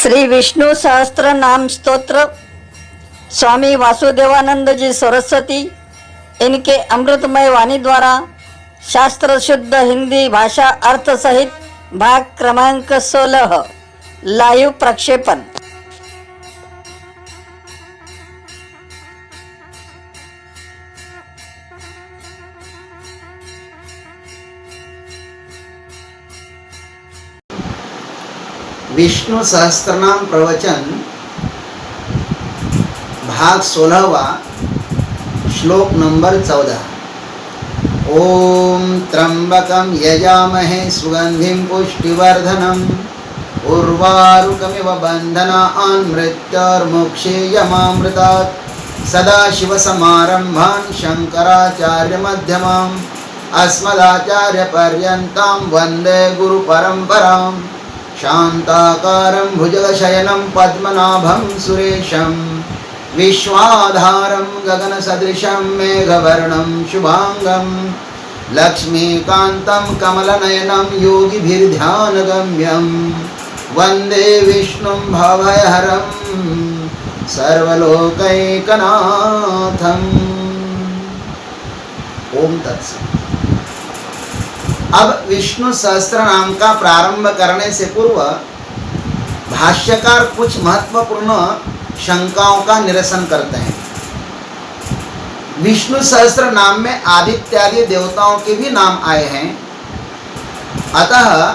श्री विष्णु सहस्त्र नाम स्तोत्र स्वामी वासुदेवानंद जी सरस्वती इनके अमृतमय वाणी द्वारा शास्त्र शुद्ध हिंदी भाषा अर्थ सहित भाग क्रमांक 16 लाइव प्रक्षेपण। विष्णु सहस्त्रनाम प्रवचन भाग 16वां श्लोक नंबर 14। ओम त्र्यंबकं यजामहे सुगंधिं पुष्टिवर्धनम् उर्वारुकमिव बन्धनान् मृत्योर्मुक्षीयमामृतात् सदाशिवसमारम्भान् शङ्कराचार्यमध्यमाम् अस्मदाचार्यपर्यन्तां वन्दे गुरुपरम्पराम्। शान्ताकारं भुजगशयनं पद्मनाभं सुरेशं विश्वाधारं गगनसदृशं मेघवर्णं शुभांगं लक्ष्मीकान्तं कमलनयनं योगिभिर्ध्यानगम्यं वन्दे विष्णुं भवभयहरं सर्वलोकैकनाथम्। ओम तत्सत्। अब विष्णु सहस्त्र नाम का प्रारंभ करने से पूर्व भाष्यकार कुछ महत्वपूर्ण शंकाओं का निरसन करते हैं। विष्णु सहस्त्र नाम में आदित्यादि देवताओं के भी नाम आए हैं, अतः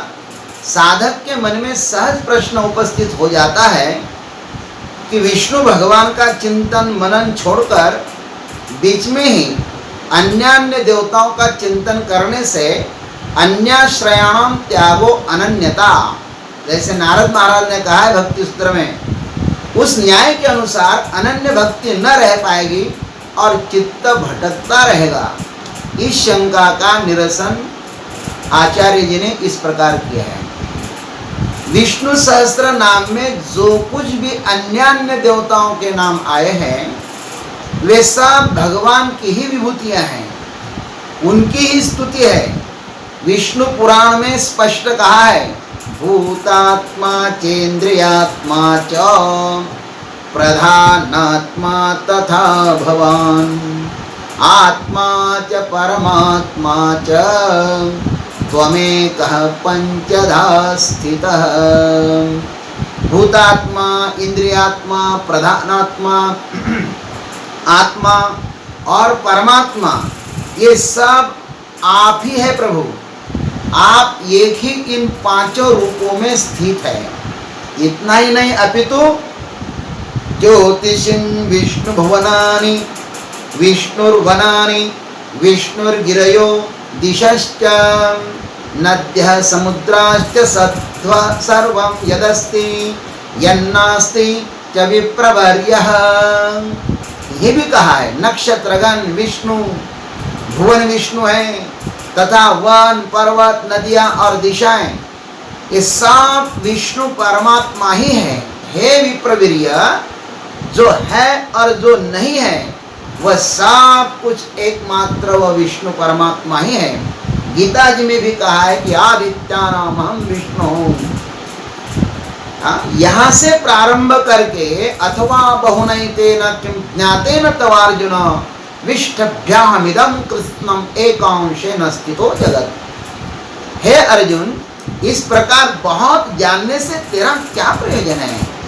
साधक के मन में सहज प्रश्न उपस्थित हो जाता है कि विष्णु भगवान का चिंतन मनन छोड़कर बीच में ही अन्य देवताओं का चिंतन करने से अन्याश्रयाणाम त्यागो अनन्यता, जैसे नारद महाराज ने कहा है भक्ति सूत्र में, उस न्याय के अनुसार अनन्य भक्ति न रह पाएगी और चित्त भटकता रहेगा। इस शंका का निरसन आचार्य जी ने इस प्रकार किया है। विष्णु सहस्त्र नाम में जो कुछ भी अन्य देवताओं के नाम आए हैं वे सब भगवान की ही विभूतियां हैं, उनकी ही स्तुति है। विष्णु पुराण में स्पष्ट कहा है, भूतात्मा चेन्द्रियात्मा च प्रधानात्मा तथा भवान आत्मा च परमात्मा च त्वमेकः पंचधा स्थितः। भूतात्मा, इंद्रियात्मा, प्रधानात्मा, आत्मा और परमात्मा, ये सब आप ही है प्रभु। आप एक ही इन पांचों रूपों में स्थित है। इतना ही नहीं, अपितु ज्योतिषिं विष्णु भुवनानि विष्णुर्वनानि विष्णुर्गिरयो दिशश्च नद्यः समुद्राश्च सत्त्व सर्वं यदस्ति यन्नास्ति च विप्रवर्यः। ये भी कहा है, नक्षत्रगण विष्णु, भुवन विष्णु है, तथा वन, पर्वत, नदियां और दिशाएं, ये सब विष्णु परमात्मा ही है। हे विप्रवीर्य, जो है और जो नहीं है वह सब कुछ एकमात्र वह विष्णु परमात्मा ही है। गीता जी में भी कहा है कि आदित्यानाम अहं विष्णु हूँ। यहाँ से प्रारंभ करके अथवा बहुनैतेन किं ज्ञातेन तवार्जुन विष्टभ्यामिदं कृष्णम एकांशेन स्थितो जगत। हे अर्जुन, इस प्रकार बहुत जानने से तेरा क्या प्रयोजन है?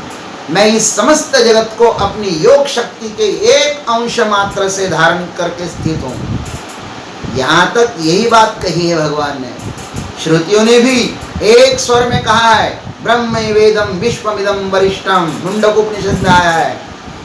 मैं इस समस्त जगत को अपनी योग शक्ति के एक अंश मात्र से धारण करके स्थित हूँ। यहाँ तक यही बात कही है भगवान ने। श्रुतियों ने भी एक स्वर में कहा है, ब्रह्मैवेदं विश्वमिदं वरिष्ठम। मुंडक उपनिषद में आया है,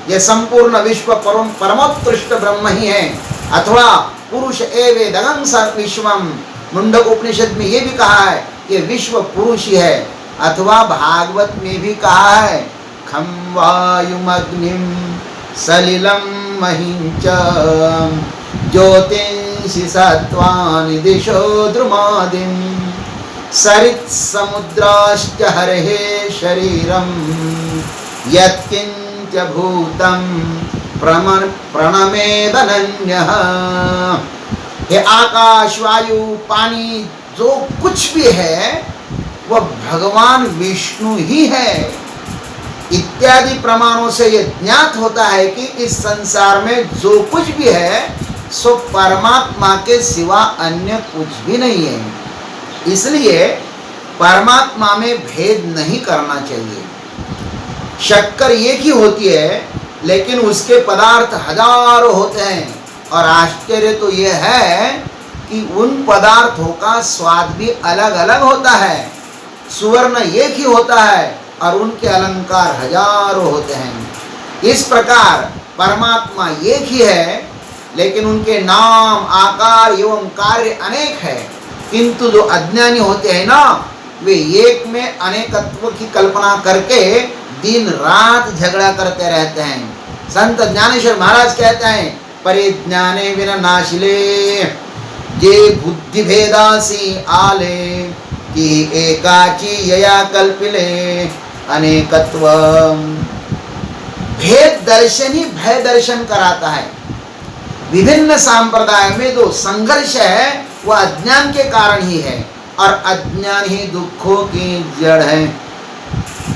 यह संपूर्ण विश्व परमोत्कृष्ट ब्रह्म ही है, अथवा पुरुष एवेदं विश्वम। मुंडक उपनिषद में यह भी कहा है कि विश्व पुरुष ही है, अथवा भागवत में भी कहा है, खं वायुमग्निं सलिलं महिं च ज्योतिंषि सत्त्वानि दिशो द्रुमादिं सरित् समुद्राश्च हरेः शरीरं यत्किञ्च भूतं प्रणमेदनन्यः। हे आकाश, वायु, पानी, जो कुछ भी है वह भगवान विष्णु ही है। इत्यादि प्रमाणों से ये ज्ञात होता है कि इस संसार में जो कुछ भी है सो परमात्मा के सिवा अन्य कुछ भी नहीं है। इसलिए परमात्मा में भेद नहीं करना चाहिए। शक्कर एक ही होती है लेकिन उसके पदार्थ हजारों होते हैं, और आश्चर्य तो यह है कि उन पदार्थों का स्वाद भी अलग अलग होता है। सुवर्ण एक ही होता है और उनके अलंकार हजारों होते हैं। इस प्रकार परमात्मा एक ही है लेकिन उनके नाम, आकार एवं कार्य अनेक है। किंतु जो अज्ञानी होते हैं ना, वे एक में अनेकत्व की कल्पना करके दिन रात झगड़ा करते रहते हैं। संत ज्ञानेश्वर महाराज कहते हैं, परिज्ञाने विनाशिले जे बुद्धि भेदासी आले कि एकाची यया कल्पिले अनेकत्व। भेद दर्शन ही भय दर्शन कराता है। विभिन्न संप्रदाय में जो संघर्ष है वह अज्ञान के कारण ही है, और अज्ञान ही दुखों की जड़ है।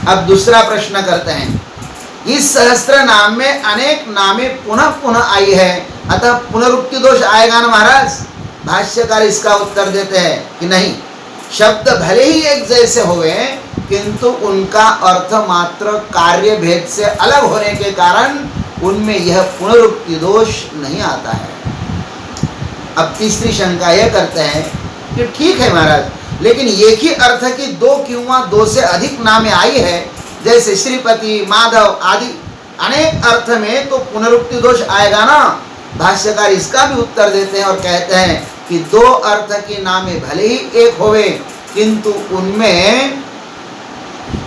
अब दूसरा प्रश्न करते हैं, इस सहस्त्र नाम में अनेक नामें पुनः पुनः आई है, अतः पुनरुक्ति दोष आएगा ना महाराज? भाष्यकार इसका उत्तर देते हैं कि नहीं, शब्द भले ही एक जैसे हुए किंतु उनका अर्थ मात्र कार्य भेद से अलग होने के कारण उनमें यह पुनरुक्ति दोष नहीं आता है। अब तीसरी शंका यह करते हैं कि ठीक है महाराज, लेकिन एक ही अर्थ की दो किंवा दो से अधिक नामें आई है, जैसे श्रीपति, माधव आदि अनेक अर्थ में, तो पुनरुक्ति दोष आएगा ना? भाष्यकार इसका भी उत्तर देते हैं और कहते हैं कि दो अर्थ की नामें भले ही एक होवे किंतु उनमें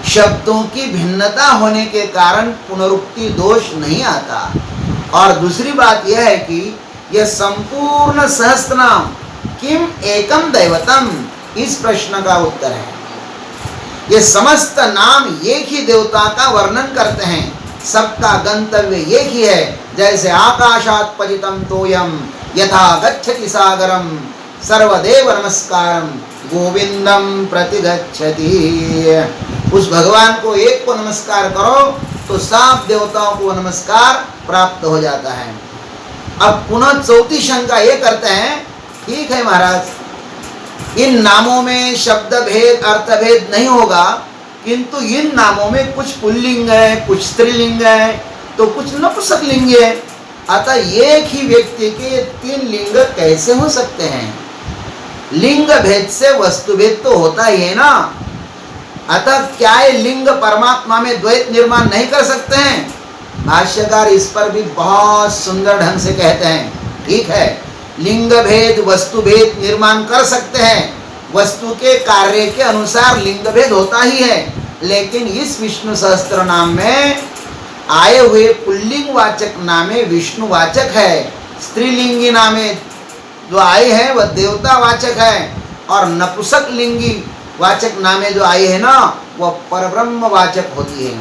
शब्दों की भिन्नता होने के कारण पुनरुक्ति दोष नहीं आता। और दूसरी बात यह है कि यह संपूर्ण सहस्त्र नाम किम एकम दैवतम, इस प्रश्न का उत्तर है। ये समस्त नाम एक ही देवता का वर्णन करते हैं, सबका गंतव्य एक ही है। जैसे आकाशात् पतितं तोयम यथा गच्छति सागरम सर्वदेव नमस्कारम गोविंदम प्रतिगच्छति। उस भगवान को एक को नमस्कार करो तो सब देवताओं को नमस्कार प्राप्त हो जाता है। अब पुनः चौथी शंका ये करते हैं, ठीक है महाराज, इन नामों में शब्द भेद अर्थ भेद नहीं होगा, किंतु इन नामों में कुछ पुल्लिंग है, कुछ स्त्रीलिंग है, तो कुछ नपुंसकलिंग है। अतः एक ही व्यक्ति के तीन लिंग कैसे हो सकते हैं? लिंग भेद से वस्तु भेद तो होता ही है ना। अतः क्या ये लिंग परमात्मा में द्वैत निर्माण नहीं कर सकते हैं? भाष्यकार इस पर भी बहुत सुंदर ढंग से कहते हैं, ठीक है, लिंग भेद वस्तु भेद निर्माण कर सकते हैं, वस्तु के कार्य के अनुसार लिंग भेद होता ही है, लेकिन इस विष्णु सहस्त्र नाम में आए हुए पुल्लिंग वाचक नामे विष्णु वाचक है, स्त्रीलिंगी नामे जो आए हैं वह देवता वाचक है, और नपुंसक लिंगी वाचक नामे जो आई है ना वह परब्रह्म वाचक होती है।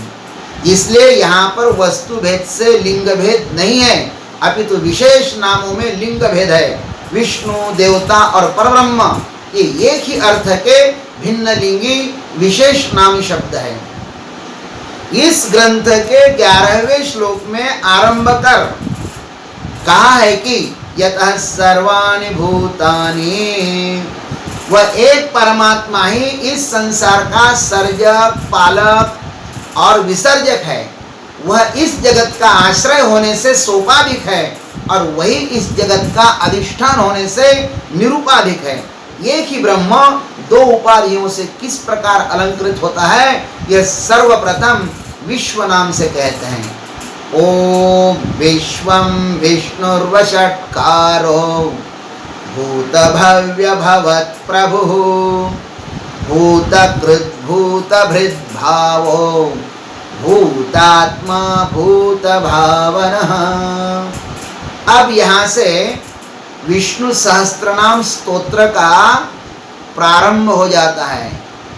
इसलिए यहाँ पर वस्तु भेद से लिंग भेद नहीं है, अपितु विशेष नामों में लिंग भेद है। विष्णु, देवता और परब्रह्म ये एक ही अर्थ के भिन्न लिंगी विशेष नामी शब्द है। इस ग्रंथ के 11वें श्लोक में आरंभ कर कहा है कि यतः सर्वाणि भूतानि, वह एक परमात्मा ही इस संसार का सर्जक, पालक और विसर्जक है। वह इस जगत का आश्रय होने से सोपाधिक है और वही इस जगत का अधिष्ठान होने से निरूपाधिक है। एक ही ब्रह्म दो उपाधियों से किस प्रकार अलंकृत होता है, यह सर्वप्रथम विश्व नाम से कहते हैं। ओम विश्वं विष्णुर्वषट्कारो भूतभव्य भवत् प्रभुः भूतकृत् भूतभृद्भावो भूतात्मा भूतभावनः। अब यहाँ से विष्णु सहस्त्रनाम स्तोत्र का प्रारंभ हो जाता है।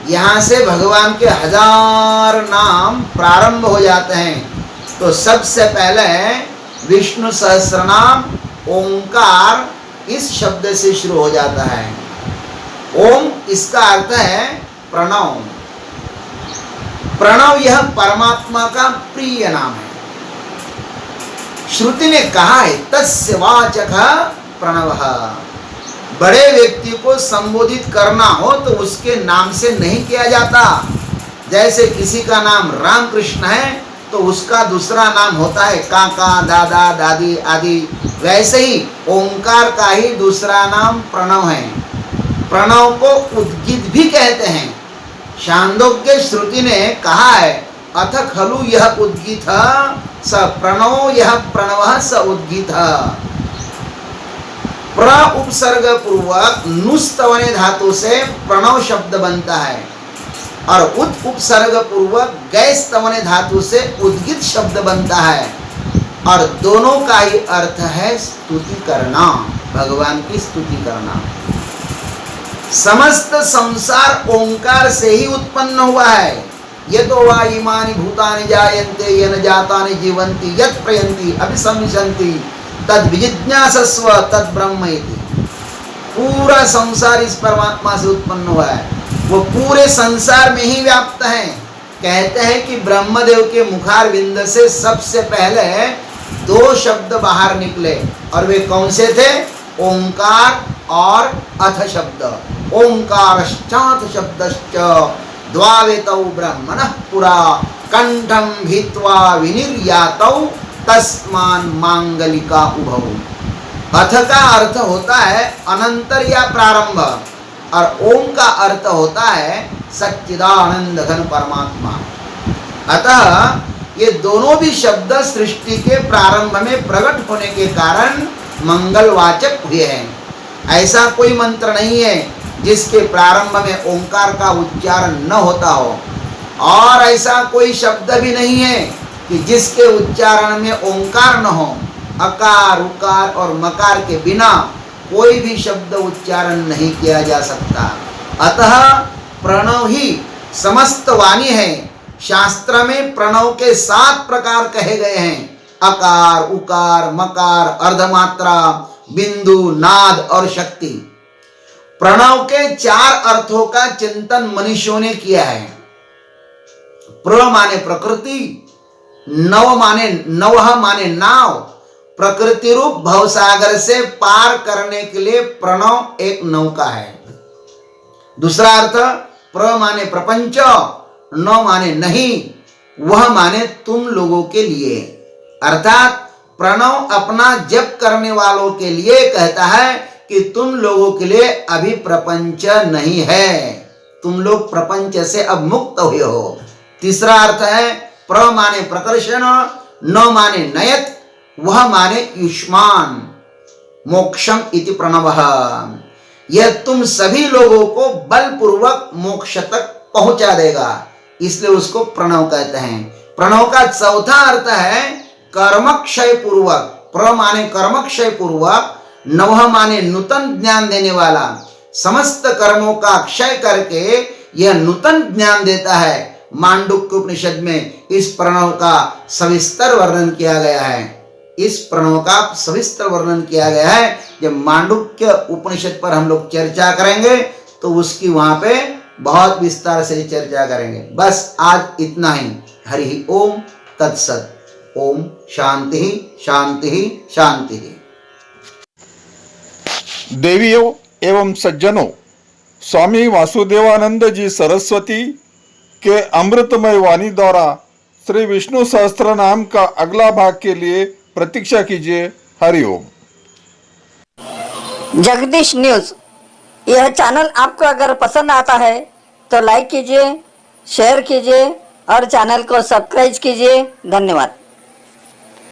यहाँ से भगवान के 1000 नाम प्रारंभ हो जाते हैं। तो सबसे पहले विष्णु सहस्त्रनाम ओंकार इस शब्द से शुरू हो जाता है। ओम इसका अर्थ है प्रणव। प्रणव यह परमात्मा का प्रिय नाम है। श्रुति ने कहा है तस्य वाचक प्रणवः। बड़े व्यक्ति को संबोधित करना हो तो उसके नाम से नहीं किया जाता। जैसे किसी का नाम रामकृष्ण है तो उसका दूसरा नाम होता है काका, दादा, दादी आदि। वैसे ही ओंकार का ही दूसरा नाम प्रणव है। प्रणव को उद्गीत भी कहते हैं। छांदोग्य श्रुति ने कहा है अथ खलु यह उद्गीत स प्रणव यह प्रणव स उद्गीत। प्र उपसर्ग पूर्वक नुस्तवने धातु से प्रणव शब्द बनता है और उत उपसर्ग पूर्वक गैस्तवने धातु से उद्गीत शब्द बनता है और दोनों का ही अर्थ है स्तुति करना, भगवान की स्तुति करना। समस्त संसार ओंकार से ही उत्पन्न हुआ है। यतो वा इमानि भूतानि जायन्ते येन जातानि जीवन्ति यत् प्रयन्ति अभिसंविशन्ति तद् विजिज्ञासस्व तद् ब्रह्म इति। पूरा संसार इस परमात्मा से उत्पन्न हुआ है। वो पूरे संसार में ही व्याप्त है। कहते हैं कि ब्रह्मदेव के मुखार विंद से सबसे पहले दो शब्द बाहर निकले और वे कौन से थे? ओंकार और अथ शब्द। ओंकारश्चाथ शब्दश्च द्वावेतौ ब्रह्मणः पुरा कंठं भित्वा विनिर्यातौ तस्मान् मांगलिका उभौ। अथ का अर्थ होता है अनंतर या प्रारंभ और ओम का अर्थ होता है सच्चिदानंद घन परमात्मा। अतः ये दोनों भी शब्द सृष्टि के प्रारंभ में प्रकट होने के कारण मंगलवाचक हुए हैं। ऐसा कोई मंत्र नहीं है जिसके प्रारंभ में ओंकार का उच्चारण न होता हो और ऐसा कोई शब्द भी नहीं है कि जिसके उच्चारण में ओंकार न हो। अकार, उकार और मकार के बिना कोई भी शब्द उच्चारण नहीं किया जा सकता। अतः प्रणव ही समस्त वाणी है। शास्त्र में प्रणव के 7 प्रकार कहे गए हैं। अकार, उकार, मकार, अर्धमात्रा, बिंदु, नाद और शक्ति। प्रणव के 4 अर्थों का चिंतन मनुष्यों ने किया है। प्र माने प्रकृति, नव माने नाव। प्रकृति रूप भवसागर से पार करने के लिए प्रणव एक नौका है। दूसरा अर्थ प्र माने प्रपंच, न माने नहीं, वह माने तुम लोगों के लिए। अर्थात प्रणव अपना जप करने वालों के लिए कहता है कि तुम लोगों के लिए अभी प्रपंच नहीं है, तुम लोग प्रपंच से अब मुक्त हुए हो। तीसरा अर्थ है प्र माने प्रकर्षण, न माने नयत, वह माने युष्मान, मोक्षम इति प्रणवः। यह तुम सभी लोगों को बलपूर्वक मोक्ष तक पहुंचा देगा, इसलिए उसको प्रणव कहते हैं। प्रणव का चौथा अर्थ है कर्मक्षय पूर्वक। प्र माने कर्मक्षय पूर्वक, नवह माने नूतन ज्ञान देने वाला। समस्त कर्मों का क्षय करके यह नूतन ज्ञान देता है। मांडुक्य उपनिषद में इस प्रणव का सविस्तर वर्णन किया गया है। इस प्रणव का सविस्तर वर्णन किया गया है। जब मांडुक्य उपनिषद पर हम लोग चर्चा करेंगे तो उसकी वहां पे बहुत विस्तार से चर्चा करेंगे। बस आज इतना ही। हरि ओम तत्सत। ओम शांति शांति शांति। देवियों एवं सज्जनों, स्वामी वासुदेवानंद जी सरस्वती के अमृतमय वाणी द्वारा श्री विष्णु सहस्त्र नाम का अगला भाग के लिए प्रतीक्षा कीजिए। हरिओम। जगदीश न्यूज़, यह चैनल आपको अगर पसंद आता है तो लाइक कीजिए, शेयर कीजिए और चैनल को सब्सक्राइब कीजिए। धन्यवाद।